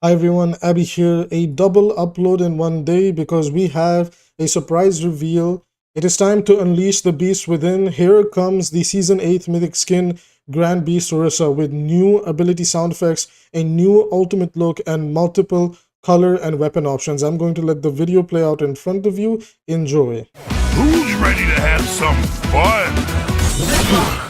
Hi everyone, Abby here. A double upload in one day because we have a surprise reveal. It is time to unleash the beast within. Here comes the Season 8 Mythic skin, Grand Beast Orisa, with new ability sound effects, a new ultimate look, and multiple color and weapon options. I'm going to let the video play out in front of you. Enjoy. Who's ready to have some fun?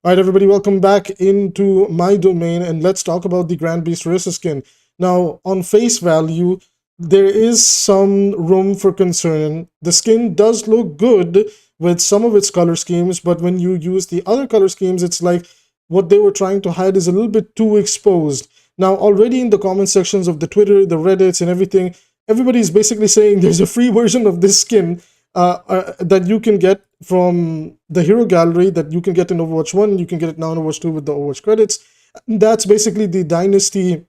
Alright everybody, welcome back into my domain and let's talk about the Grand Beast Orisa skin. Now, on face value, there is some room for concern. The skin does look good with some of its color schemes, but when you use the other color schemes, it's like what they were trying to hide is a little bit too exposed. Now, already in the comment sections of the Twitter, the Reddits and everything, everybody's basically saying there's a free version of this skin that you can get from the hero gallery that you can get in Overwatch 1. You can get it now in Overwatch 2 with the Overwatch credits. That's basically the Dynasty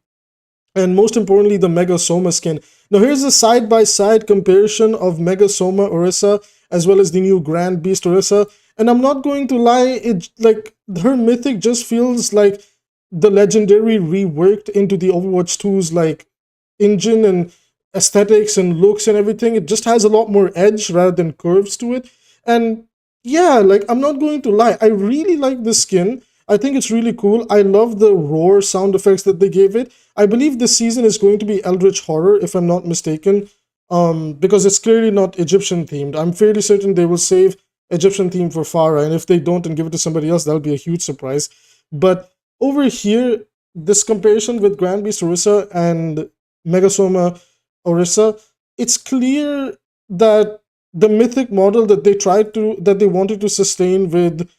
and most importantly the Mega Soma skin. Now here's a side-by-side comparison of Mega Soma Orisa as well as the new Grand Beast Orisa. And I'm not going to lie, it like her Mythic just feels like the Legendary reworked into the Overwatch 2's like engine and aesthetics and looks and everything. It just has a lot more edge rather than curves to it. And yeah, like I'm not going to lie, I really like this skin. I think it's really cool. I love the roar sound effects that they gave it. I believe this season is going to be Eldritch Horror, if I'm not mistaken, because it's clearly not Egyptian themed. I'm fairly certain they will save Egyptian theme for Farah, and if they don't and give it to somebody else, that'll be a huge surprise. But over here, this comparison with Grand Beast Orisa and Mega Soma Orisa, it's clear that the mythic model that they wanted to sustain with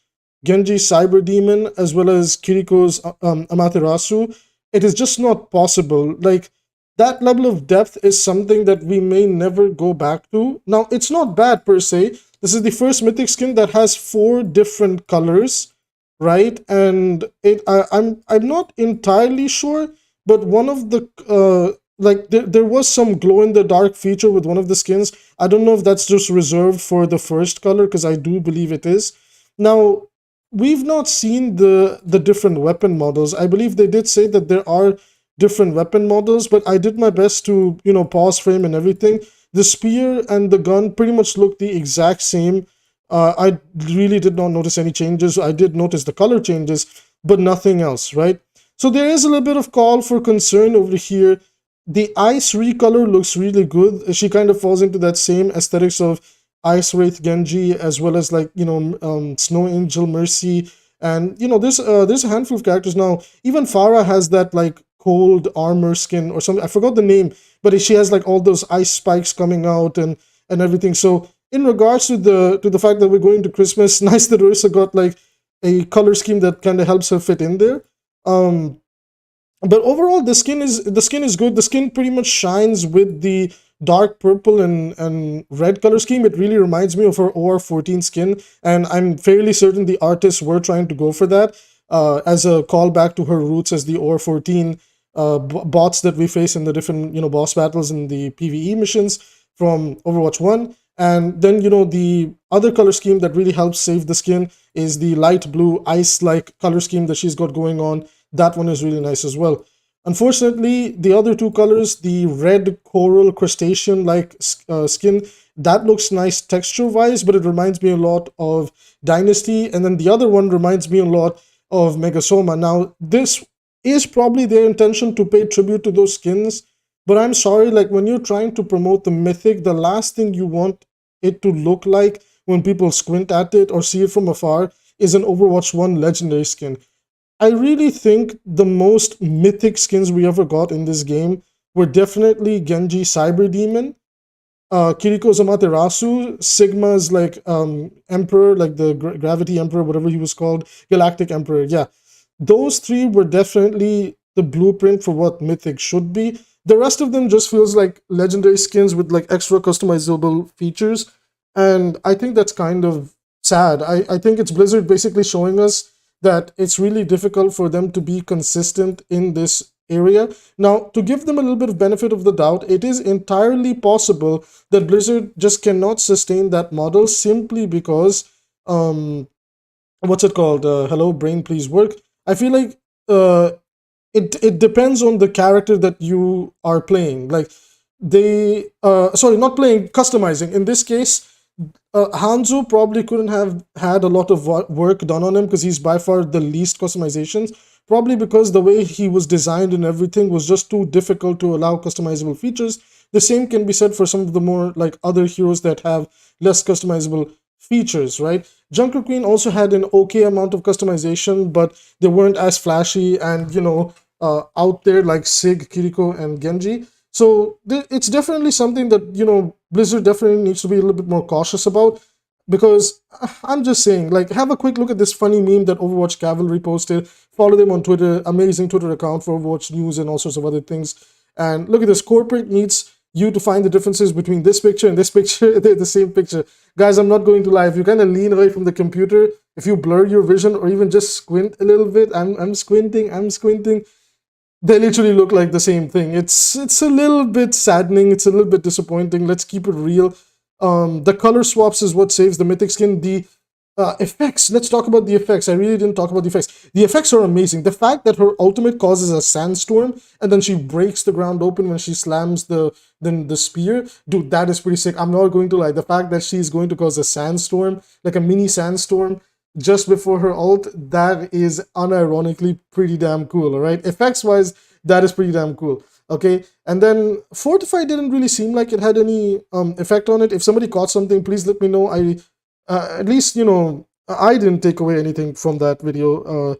Genji's Cyber Demon as well as Kiriko's Amaterasu, it is just not possible. Like, that level of depth is something that we may never go back to. Now, it's not bad per se. This is the first mythic skin that has 4 different colors, right? And I'm not entirely sure, but one of the like there was some glow in the dark feature with one of the skins. I don't know if that's just reserved for the first color, because I do believe it is. Now, we've not seen the different weapon models. I believe they did say that there are different weapon models, but I did my best to, you know, pause frame and everything. The spear and the gun pretty much look the exact same. I really did not notice any changes. I did notice the color changes, but nothing else, right? So there is a little bit of call for concern over here. The ice recolor looks really good. She kind of falls into that same aesthetics of Ice Wraith Genji, as well as like, you know, Snow Angel Mercy, and you know, there's a handful of characters now. Even Farah has that like cold armor skin or something. I forgot the name, but she has like all those ice spikes coming out and everything. So in regards to the fact that we're going to Christmas, nice that Orisa got like a color scheme that kind of helps her fit in there. But overall, the skin is good. The skin pretty much shines with the dark purple and red color scheme. It really reminds me of her OR14 skin, and I'm fairly certain the artists were trying to go for that as a callback to her roots as the OR14 bots that we face in the different, you know, boss battles in the PvE missions from Overwatch 1. And then, you know, the other color scheme that really helps save the skin is the light blue ice-like color scheme that she's got going on. That one is really nice as well. Unfortunately, the other 2 colors, the red coral crustacean-like skin, that looks nice texture-wise, but it reminds me a lot of Dynasty. And then the other one reminds me a lot of Mega Soma. Now, this is probably their intention to pay tribute to those skins, but I'm sorry, like when you're trying to promote the Mythic, the last thing you want it to look like when people squint at it or see it from afar is an Overwatch 1 legendary skin. I really think the most mythic skins we ever got in this game were definitely Genji Cyber Demon, Kiriko's Amaterasu, Sigma's like Emperor, like the Gravity Emperor, whatever he was called, Galactic Emperor, yeah. those three were definitely the blueprint for what Mythic should be. The rest of them just feels like legendary skins with like extra customizable features, and I think that's kind of sad. I think it's Blizzard basically showing us that it's really difficult for them to be consistent in this area. Now, to give them a little bit of benefit of the doubt, it is entirely possible that Blizzard just cannot sustain that model simply because what's it called? Hello, brain, please work. I feel like uh, it depends on the character that you are playing. Like they, sorry, not playing, customizing. In this case, Hanzo probably couldn't have had a lot of work done on him because he's by far the least customizations. Probably because the way he was designed and everything was just too difficult to allow customizable features. The same can be said for some of the more like other heroes that have less customizable features, right? Junker Queen also had an okay amount of customization, but they weren't as flashy and, you know, out there like Sig, Kiriko, and Genji. So it's definitely something that, you know, Blizzard definitely needs to be a little bit more cautious about, because I'm just saying, like, have a quick look at this funny meme that Overwatch Cavalry posted. Follow them on Twitter, amazing Twitter account for Overwatch news and all sorts of other things. And look at this, corporate needs you to find the differences between this picture and this picture. They're the same picture. Guys, I'm not going to lie. If you kind of lean away from the computer, if you blur your vision or even just squint a little bit, I'm squinting, they literally look like the same thing. It's a little bit saddening. It's a little bit disappointing. Let's keep it real. The color swaps is what saves the Mythic skin. The effects. Let's talk about the effects. I really didn't talk about the effects. The effects are amazing. The fact that her ultimate causes a sandstorm and then she breaks the ground open when she slams the spear, dude, that is pretty sick. I'm not going to lie. The fact that she's going to cause a sandstorm, like a mini sandstorm, just before her ult, that is unironically pretty damn cool. All right, effects wise, that is pretty damn cool. Okay, and then Fortify didn't really seem like it had any effect on it. If somebody caught something, please let me know. At least, you know, I didn't take away anything from that video,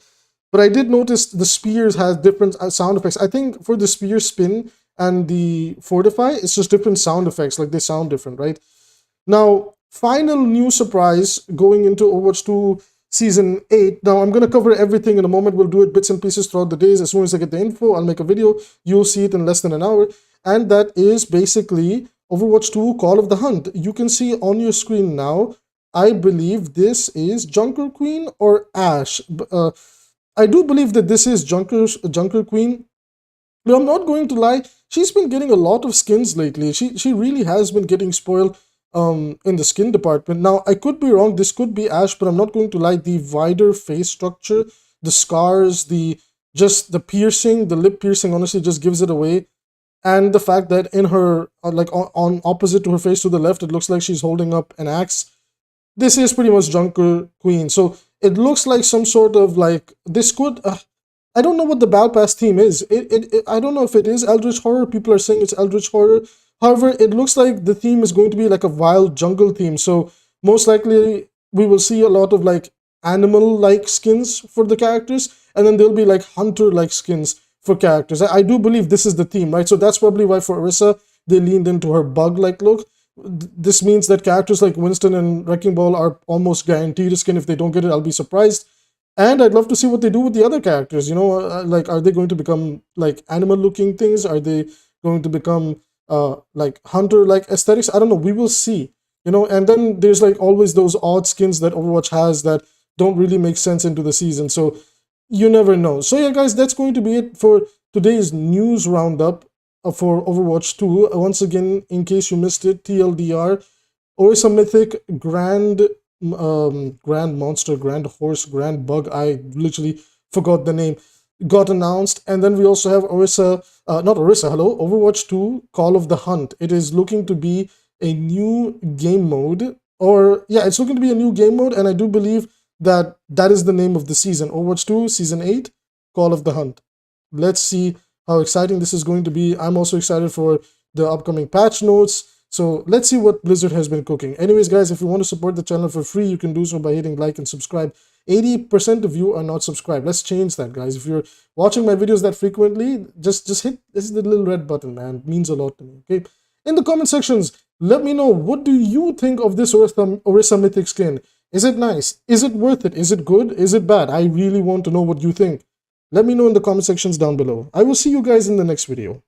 but I did notice the spears has different sound effects. I think for the spear spin and the Fortify, it's just different sound effects, like they sound different, right? Now, final new surprise going into Overwatch 2 Season 8. Now, I'm going to cover everything in a moment. We'll do it bits and pieces throughout the days. As soon as I get the info, I'll make a video. You'll see it in less than an hour. And that is basically Overwatch 2 Call of the Hunt. You can see on your screen now, I believe this is Junker Queen or Ashe. I do believe that this is Junker Queen. But I'm not going to lie, she's been getting a lot of skins lately. She really has been getting spoiled in the skin department. Now, I could be wrong, this could be Ashe, but I'm not going to lie. The wider face structure, the scars, just the piercing, the lip piercing honestly just gives it away. And the fact that in her, like on opposite to her face to the left, it looks like she's holding up an axe. This is pretty much Junker Queen. So it looks like some sort of like, this could, I don't know what the Battle Pass theme is. I don't know if it is Eldritch Horror. People are saying it's Eldritch Horror. However, it looks like the theme is going to be like a wild jungle theme. So most likely we will see a lot of like animal-like skins for the characters. And then there'll be like hunter-like skins for characters. I do believe this is the theme, right? So that's probably why for Orisa, they leaned into her bug-like look. This means that characters like Winston and Wrecking Ball are almost guaranteed a skin. If they don't get it, I'll be surprised. And I'd love to see what they do with the other characters. You know, like, are they going to become like animal-looking things? Are they going to become like hunter-like aesthetics? I don't know. We will see. You know, and then there's like always those odd skins that Overwatch has that don't really make sense into the season. So you never know. So yeah, guys, that's going to be it for today's news roundup for Overwatch 2. Once again, in case you missed it, TLDR, Orisa Mythic, Grand Monster, Grand Horse, Grand Bug, I literally forgot the name, got announced. And then we also have Overwatch 2 Call of the Hunt. It is looking to be a new game mode, or yeah, it's looking to be a new game mode, and I do believe that is the name of the season, Overwatch 2 Season 8 Call of the Hunt. Let's see how exciting this is going to be. I'm also excited for the upcoming patch notes. So let's see what Blizzard has been cooking. Anyways, guys, if you want to support the channel for free, you can do so by hitting like and subscribe. 80% of you are not subscribed. Let's change that, guys. If you're watching my videos that frequently, just hit this little red button, man. It means a lot to me, okay? In the comment sections, let me know, what do you think of this Orisa Mythic skin? Is it nice? Is it worth it? Is it good? Is it bad? I really want to know what you think. Let me know in the comment sections down below. I will see you guys in the next video.